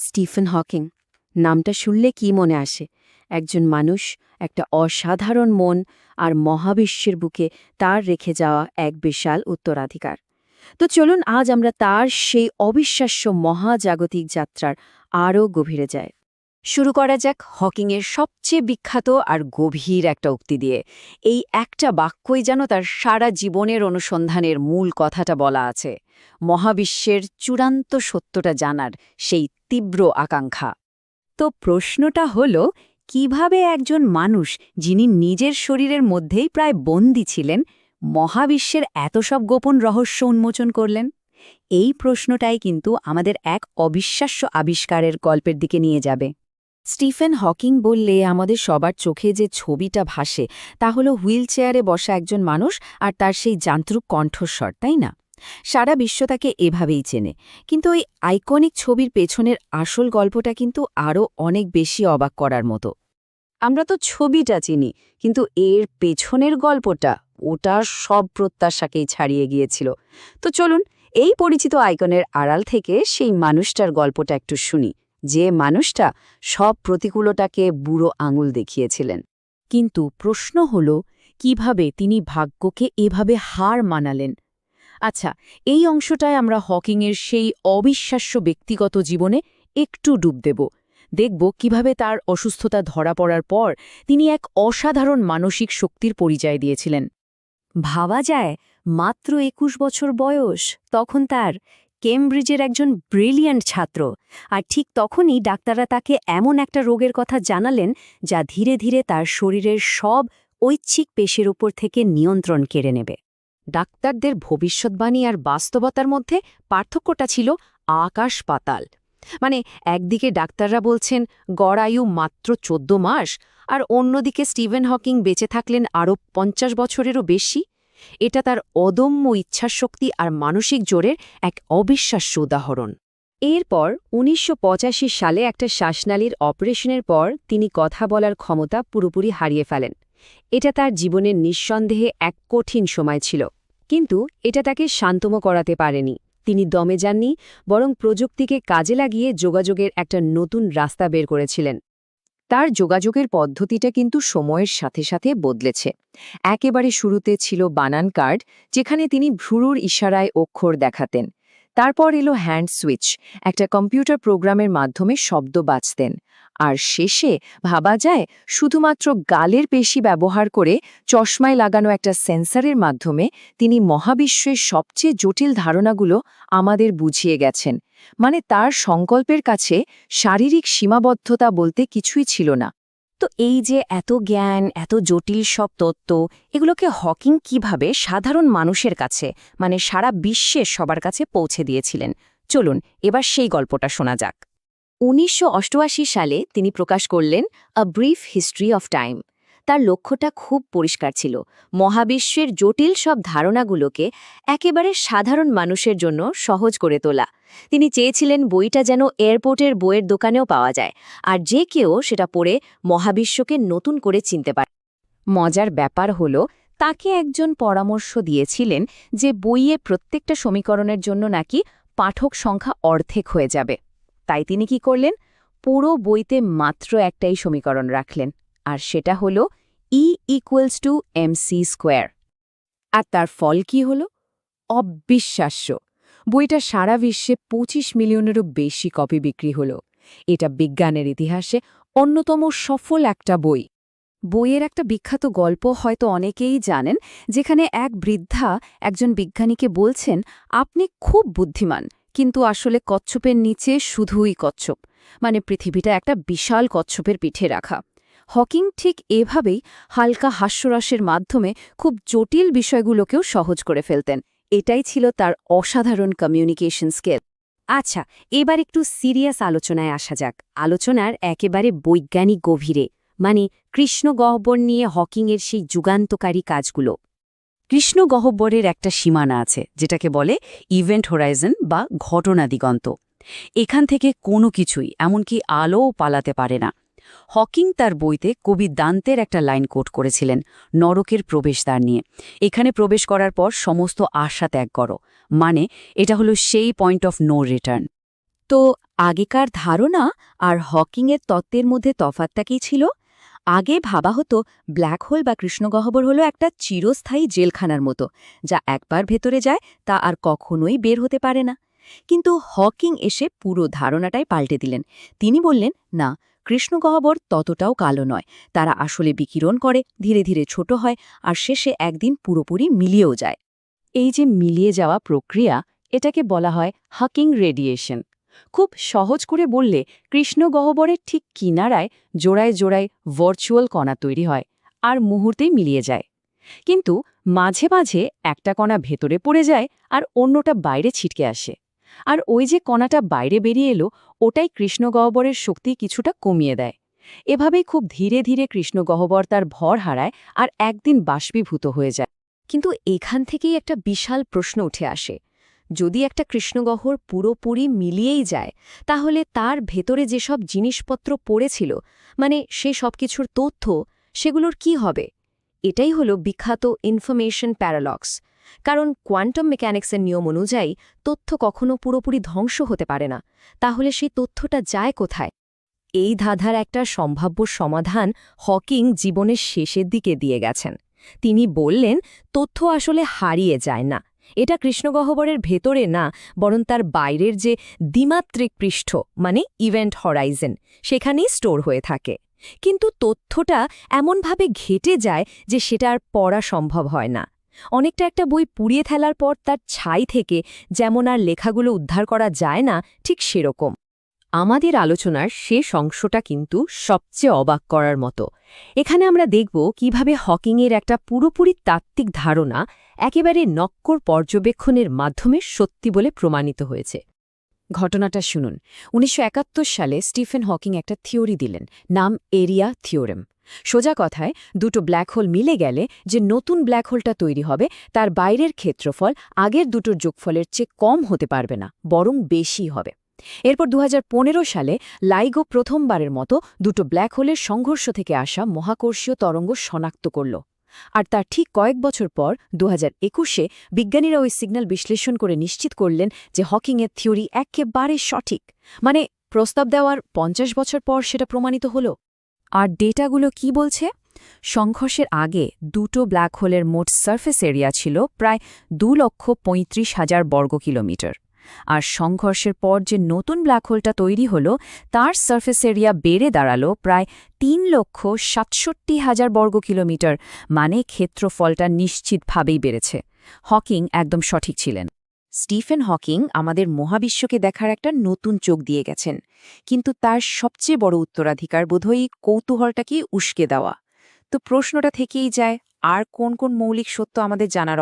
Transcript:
Stephen Hawking নামটা শুনলে কি মনে আসে? একজন মানুষ, একটা অসাধারণ মন আর মহাবিশ্বের বুকে তার রেখে যাওয়া এক বিশাল উত্তরাধিকার। তো চলুন আজ আমরা তার সেই অবিশ্বাস্য মহাজাগতিক যাত্রার আরও গভীরে যাই। শুরু করা যাক হকিংয়ের সবচেয়ে বিখ্যাত আর গভীর একটা উক্তি দিয়ে। এই একটা বাক্যই যেন তার সারা জীবনের অনুসন্ধানের মূল কথাটা বলা আছে, মহাবিশ্বের চূড়ান্ত সত্যটা জানার সেই তীব্র আকাঙ্ক্ষা। তো প্রশ্নটা হলো, কিভাবে একজন মানুষ যিনি নিজের শরীরের মধ্যেই প্রায় বন্দী ছিলেন, মহাবিশ্বের এত সব গোপন রহস্য উন্মোচন করলেন? এই প্রশ্নটাই কিন্তু আমাদের এক অবিশ্বাস্য আবিষ্কারের গল্পের দিকে নিয়ে যাবে। স্টিফেন হকিং বললে আমাদের সবার চোখে যে ছবিটা ভাসে তা হলো হুইল চেয়ারে বসা একজন মানুষ আর তার সেই যান্ত্রিক কণ্ঠস্বর, তাই না? সারা বিশ্ব তাকে এভাবেই চেনে, কিন্তু ওই আইকনিক ছবির পেছনের আসল গল্পটা কিন্তু আরও অনেক বেশি অবাক করার মতো। আমরা তো ছবিটা চিনি, কিন্তু এর পেছনের গল্পটা, ওটা সব প্রত্যাশাকেই ছাড়িয়ে গিয়েছিল। তো চলুন এই পরিচিত আইকনের আড়াল থেকে সেই মানুষটার গল্পটা একটু শুনি, যে মানুষটা সব প্রতিকূলতাকে বুড়ো আঙুল দেখিয়েছিলেন। কিন্তু প্রশ্ন হল, কিভাবে তিনি ভাগ্যকে এভাবে হার মানালেন? আচ্ছা, এই অংশটায় আমরা হকিংয়ের সেই অবিশ্বাস্য ব্যক্তিগত জীবনে একটু ডুব দেব। দেখব কিভাবে তার অসুস্থতা ধরা পড়ার পর তিনি এক অসাধারণ মানসিক শক্তির পরিচয় দিয়েছিলেন। ভাবা যায়, মাত্র ২১ বছর বয়স, তখন তার কেমব্রিজের একজন ব্রিলিয়ান্ট ছাত্র, আর ঠিক তখনই ডাক্তাররা তাকে এমন একটা রোগের কথা জানালেন যা ধীরে ধীরে তার শরীরের সব ঐচ্ছিক পেশির উপর থেকে নিয়ন্ত্রণ কেড়ে নেবে। ডাক্তারদের ভবিষ্যৎবাণী আর বাস্তবতার মধ্যে পার্থক্যটা ছিল আকাশ পাতাল। মানে একদিকে ডাক্তাররা বলছেন গড় আয়ু মাত্র ১৪ মাস, আর অন্যদিকে স্টিভেন হকিং বেঁচে থাকলেন আরও ৫০ বছরেরও বেশি। এটা তার অদম্য ইচ্ছাশক্তি আর মানসিক জোরের এক অবিশ্বাস্য উদাহরণ। এরপর ১৯৮৫ সালে একটা শ্বাসনালীর অপারেশনের পর তিনি কথা বলার ক্ষমতা পুরোপুরি হারিয়ে ফেলেন। এটা তার জীবনের নিঃসন্দেহে এক কঠিন সময় ছিল, কিন্তু এটা তাকে শান্তম করাতে পারেনি। তিনি দমে যাননি, বরং প্রযুক্তিকে কাজে লাগিয়ে যোগাযোগের একটা নতুন রাস্তা বের করেছিলেন। তার যোগাযোগের পদ্ধতিটা কিন্তু সময়ের সাথে সাথে বদলেছে। একেবারে শুরুতে ছিল বানান কার্ড, যেখানে তিনি ভ্রুর ইশারায় অক্ষর দেখাতেন। তারপর এলো হ্যান্ড সুইচ, একটা কম্পিউটার প্রোগ্রামের মাধ্যমে শব্দ বাজতেন। আর শেষে ভাবা যায় শুধুমাত্র গালের পেশি ব্যবহার করে চশমায় লাগানো একটা সেন্সরের মাধ্যমে তিনি মহাবিশ্বের সবচেয়ে জটিল ধারণাগুলো আমাদের বুঝিয়ে গেছেন। মানে তার সংকল্পের কাছে শারীরিক সীমাবদ্ধতা বলতে কিছুই ছিল না। তো এই যে এত জ্ঞান, এত জটিল সব তত্ত্ব, এগুলোকে হকিং কিভাবে সাধারণ মানুষের কাছে, মানে সারা বিশ্বের সবার কাছে পৌঁছে দিয়েছিলেন? চলুন এবার সেই গল্পটা শোনা যাক। ১৯৮৮ সালে তিনি প্রকাশ করলেন a brief history of time. তার লক্ষ্যটা খুব পরিষ্কার ছিল, মহাবিশ্বের জটিল সব ধারণাগুলোকে একেবারে সাধারণ মানুষের জন্য সহজ করে তোলা। তিনি চেয়েছিলেন বইটা যেন এয়ারপোর্টের বইয়ের দোকানেও পাওয়া যায়, আর যে কেউ সেটা পড়ে মহাবিশ্বকে নতুন করে চিনতে পারে। মজার ব্যাপার হলো, তাকে একজন পরামর্শ দিয়েছিলেন যে বইয়ে প্রত্যেকটা সমীকরণের জন্য নাকি পাঠক সংখ্যা অর্ধেক হয়ে যাবে। তাই তিনি কি করলেন? পুরো বইতে মাত্র একটাই সমীকরণ রাখলেন, আর সেটা হল E=mc²। আর তার ফল কি হল? অবিশ্বাস্য! বইটা সারা বিশ্বে ২৫ মিলিয়নেরও বেশি কপি বিক্রি হল। এটা বিজ্ঞানের ইতিহাসে অন্যতম সফল একটা বই। বইয়ের একটা বিখ্যাত গল্প হয়তো অনেকেই জানেন, যেখানে এক বৃদ্ধা একজন বিজ্ঞানীকে বলছেন, আপনি খুব বুদ্ধিমান, কিন্তু আসলে কচ্ছপের নিচে শুধুই কচ্ছপ। মানে পৃথিবীটা একটা বিশাল কচ্ছপের পিঠে রাখা। হকিং ঠিক এভাবেই হালকা হাস্যরসের মাধ্যমে খুব জটিল বিষয়গুলোকেও সহজ করে ফেলতেন। এটাই ছিল তার অসাধারণ কমিউনিকেশন স্কিল। আচ্ছা, এবার একটু সিরিয়াস আলোচনায় আসা যাক। আলোচনার একেবারে বৈজ্ঞানিক গভীরে, মানে কৃষ্ণগহ্বর নিয়ে হকিংয়ের সেই যুগান্তকারী কাজগুলো। কৃষ্ণগহ্বরের একটা সীমানা আছে, যেটাকে বলে ইভেন্ট হোরাইজন বা ঘটনা দিগন্ত। এখান থেকে কোনো কিছুই, এমনকি আলোও পালাতে পারে না। হকিং তার বইতে কবি দান্তের একটা লাইন কোট করেছিলেন নরকের প্রবেশদ্বার নিয়ে। এখানে প্রবেশ করার পর সমস্ত আশা ত্যাগ করো, মানে এটা হলো সেই পয়েন্ট অফ নো রিটার্ন। তো আগেকার ধারণা আর হকিংয়ের তত্ত্বের মধ্যে তফাৎটা কী ছিল? আগে ভাবা হতো ব্ল্যাক হোল বা কৃষ্ণগহ্বর হলো একটা চিরস্থায়ী জেলখানার মতো, যা একবার ভেতরে যায় তা আর কখনোই বের হতে পারে না। কিন্তু হকিং এসে পুরো ধারণাটাই পাল্টে দিলেন। তিনি বললেন, না, কৃষ্ণগহ্বর ততটাও কালো নয়, তারা আসলে বিকিরণ করে, ধীরে ধীরে ছোট হয় আর শেষে একদিন পুরোপুরি মিলিয়েও যায়। এই যে মিলিয়ে যাওয়া প্রক্রিয়া, এটাকে বলা হয় হকিং রেডিয়েশন। খুব সহজ করে বললে, কৃষ্ণগহ্বরের ঠিক কিনারায় জোড়ায় জোড়ায় ভার্চুয়াল কণা তৈরি হয় আর মুহূর্তেই মিলিয়ে যায়। কিন্তু মাঝে মাঝে একটা কণা ভেতরে পড়ে যায় আর অন্যটা বাইরে ছিটকে আসে। আর ওই যে কণাটা বাইরে বেরিয়ে এলো, ওটাই কৃষ্ণগহ্বরের শক্তি কিছুটা কমিয়ে দেয়। এভাবেই খুব ধীরে ধীরে কৃষ্ণগহ্বর তার ভর হারায় আর একদিন বাষ্পীভূত হয়ে যায়। কিন্তু এখান থেকেই একটা বিশাল প্রশ্ন উঠে আসে। যদি একটা কৃষ্ণগহ্বর পুরোপুরি মিলিয়েই যায়, তাহলে তার ভেতরে যেসব জিনিসপত্র পড়েছিল, মানে সে সব কিছুর তথ্য, সেগুলোর কি হবে? এটাই হলো বিখ্যাত ইনফরমেশন প্যারাডক্স। কারণ কোয়ান্টাম মেকানিক্সের নিয়ম অনুযায়ী তথ্য কখনো পুরোপুরি ধ্বংস হতে পারে না। তাহলে সেই তথ্যটা যায় কোথায়? এই ধাঁধার একটা সম্ভাব্য সমাধান হকিং জীবনের শেষের দিকে দিয়ে গেছেন। তিনি বললেন, তথ্য আসলে হারিয়ে যায় না। এটা কৃষ্ণগহ্বরের ভেতরে না, বরং তার বাইরের যে দ্বিমাত্রিক পৃষ্ঠ, মানে ইভেন্ট হরাইজন, সেখানেই স্টোর হয়ে থাকে। কিন্তু তথ্যটা এমনভাবে ঘেটে যায় যে সেটা আর পড়া সম্ভব হয় না। অনেকটা একটা বই পুড়িয়ে ফেলার পর তার ছাই থেকে যেমন আর লেখাগুলো উদ্ধার করা যায় না, ঠিক সেরকম। আমাদের আলোচনার শেষ অংশটা কিন্তু সবচেয়ে অবাক করার মতো। এখানে আমরা দেখব কিভাবে হকিংয়ের একটা পুরোপুরি তাত্ত্বিক ধারণা একেবারে নক্কর পর্যবেক্ষণের মাধ্যমে সত্যি বলে প্রমাণিত হয়েছে। ঘটনাটা শুনুন। ১৯৭১ সালে স্টিফেন হকিং একটা থিওরি দিলেন, নাম এরিয়া থিওরেম। সোজা কথায়, দুটো ব্ল্যাক হোল মিলে গেলে যে নতুন ব্ল্যাক হোলটা তৈরি হবে, তার বাইরের ক্ষেত্রফল আগের দুটোর যোগফলের চেয়ে কম হতে পারবে না, বরং বেশি হবে। এরপর ২০১৫ সালে লাইগো প্রথমবারের মতো দুটো ব্ল্যাক হোলের সংঘর্ষ থেকে আসা মহাকর্ষীয় তরঙ্গ শনাক্ত করল। আর তার ঠিক কয়েক বছর পর ২০২১-এ বিজ্ঞানীরা ওই সিগন্যাল বিশ্লেষণ করে নিশ্চিত করলেন যে হকিংয়ের থিওরি একেবারে সঠিক। মানে প্রস্তাব দেওয়ার ৫০ বছর পর সেটা প্রমাণিত হল। আর ডেটাগুলো কি বলছে? সংঘর্ষের আগে দুটো ব্ল্যাক হোলের মোট সারফেস এরিয়া ছিল প্রায় ২,৩৫,০০০ বর্গ কিলোমিটার। আর সংঘর্ষের পর যে নতুন ব্ল্যাক হোলটা তৈরি হল, তার সারফেস এরিয়া বেড়ে দাঁড়ালো প্রায় ৩,৬৭,০০০ বর্গ কিলোমিটার। মানে ক্ষেত্রফলটা নিশ্চিতভাবেই বেড়েছে। হকিং একদম সঠিক ছিলেন। স্টিফেন হকিং আমাদের মহাবিশ্বকে দেখার একটা নতুন চোখ দিয়ে গেছেন। কিন্তু তার সবচেয়ে বড় উত্তরাধিকার বোধহয় কৌতূহলটাকে উস্কে দেওয়া। তো প্রশ্নটা থেকেই যায়, আর কোন কোন মৌলিক সত্য আমাদের জানার